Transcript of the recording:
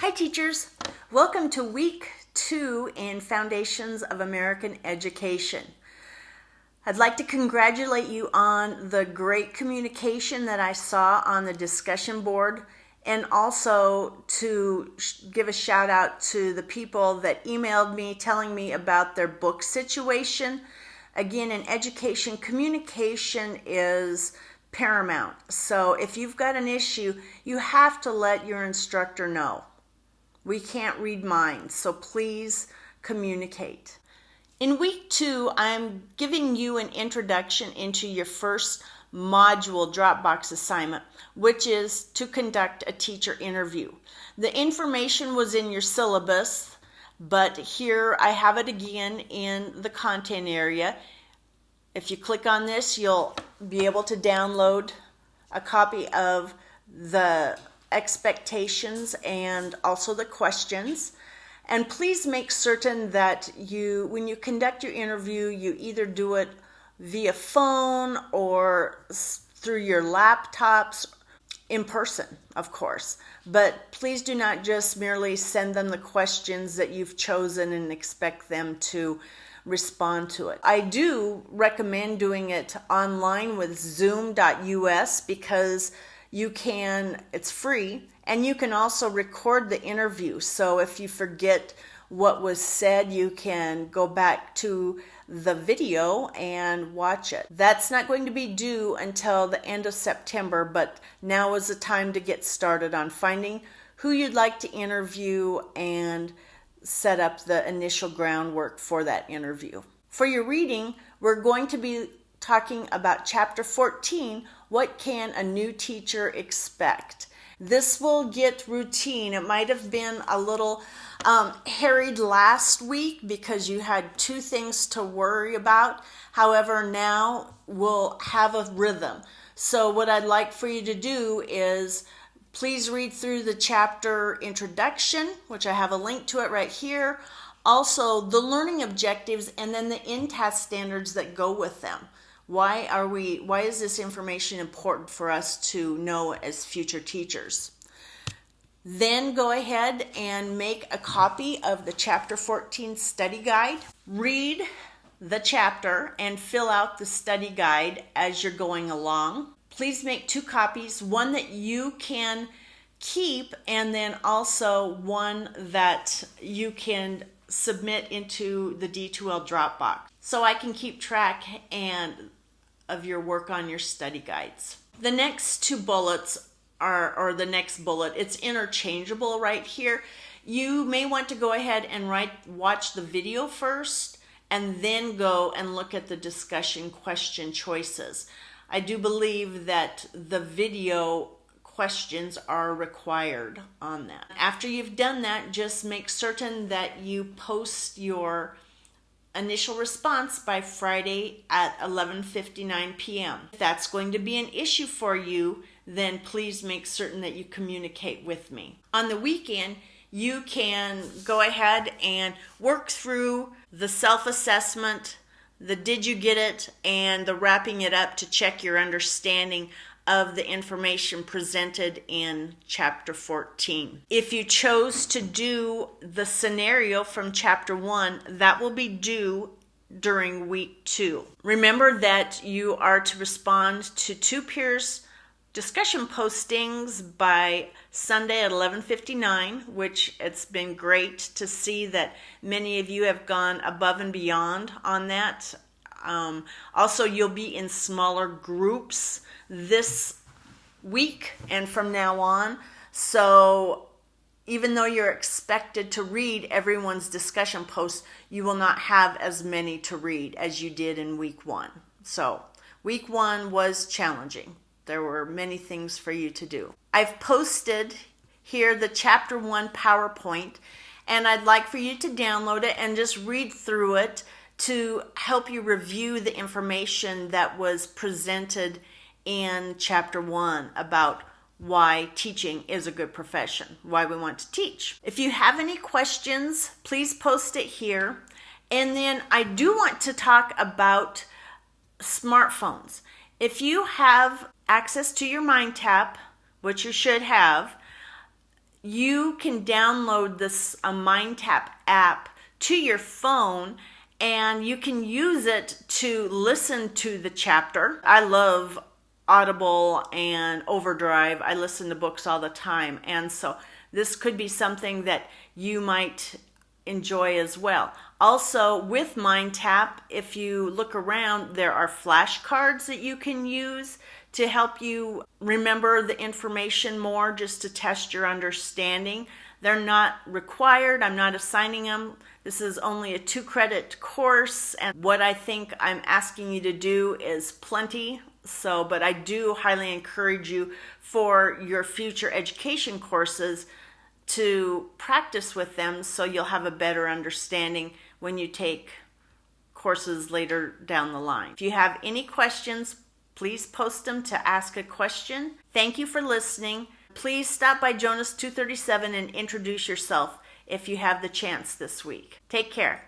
Hi teachers, welcome to week 2 in Foundations of American Education. I'd like to congratulate you on the great communication that I saw on the discussion board, and also to give a shout out to the people that emailed me telling me about their book situation. Again, in education, communication is paramount. So if you've got an issue, you have to let your instructor know. We can't read minds, so please communicate. In week 2, I'm giving you an introduction into your first module Dropbox assignment, which is to conduct a teacher interview. The information was in your syllabus, but here I have it again in the content area. If you click on this, you'll be able to download a copy of the expectations and also the questions. And please make certain that when you conduct your interview, you either do it via phone or through your laptops, in person, of course. But please do not just merely send them the questions that you've chosen and expect them to respond to it. I do recommend doing it online with zoom.us because it's free, and you can also record the interview. So if you forget what was said, you can go back to the video and watch it. That's not going to be due until the end of September, but now is the time to get started on finding who you'd like to interview and set up the initial groundwork for that interview. For your reading, we're going to be talking about Chapter 14, What Can a New Teacher Expect? This will get routine. It might have been a little harried last week because you had 2 things to worry about. However, now we'll have a rhythm. So what I'd like for you to do is please read through the chapter introduction, which I have a link to it right here. Also, the learning objectives and then the in-task standards that go with them. Why is this information important for us to know as future teachers? Then go ahead and make a copy of the Chapter 14 study guide. Read the chapter and fill out the study guide as you're going along. Please make 2 copies, one that you can keep and then also one that you can submit into the D2L Dropbox, so I can keep track of your work on your study guides. The next 2 bullets or the next bullet, it's interchangeable right here. You may want to go ahead and watch the video first and then go and look at the discussion question choices. I do believe that the video questions are required on that. After you've done that, just make certain that you post your initial response by Friday at 11:59 p.m. If that's going to be an issue for you, then please make certain that you communicate with me. On the weekend, you can go ahead and work through the self-assessment, the did you get it, and the wrapping it up to check your understanding of the information presented in Chapter 14. If you chose to do the scenario from Chapter 1, that will be due during week 2. Remember that you are to respond to 2 peers' discussion postings by Sunday at 11:59, which it's been great to see that many of you have gone above and beyond on that. Also, you'll be in smaller groups this week and from now on. So even though you're expected to read everyone's discussion posts, you will not have as many to read as you did in week 1. So week 1 was challenging. There were many things for you to do. I've posted here the Chapter 1 PowerPoint, and I'd like for you to download it and just read through it to help you review the information that was presented in Chapter 1 about why teaching is a good profession, why we want to teach. If you have any questions, please post it here. And then I do want to talk about smartphones. If you have access to your MindTap, which you should have, you can download this MindTap app to your phone, and you can use it to listen to the chapter. I love Audible and Overdrive. I listen to books all the time, and so this could be something that you might enjoy as well. Also, with MindTap, if you look around, there are flashcards that you can use to help you remember the information more, just to test your understanding. They're not required. I'm not assigning them. This is only a 2-credit course, and what I think I'm asking you to do is plenty. But I do highly encourage you for your future education courses to practice with them so you'll have a better understanding when you take courses later down the line. If you have any questions, please post them to Ask a Question. Thank you for listening. Please stop by Jonas 237 and introduce yourself if you have the chance this week. Take care.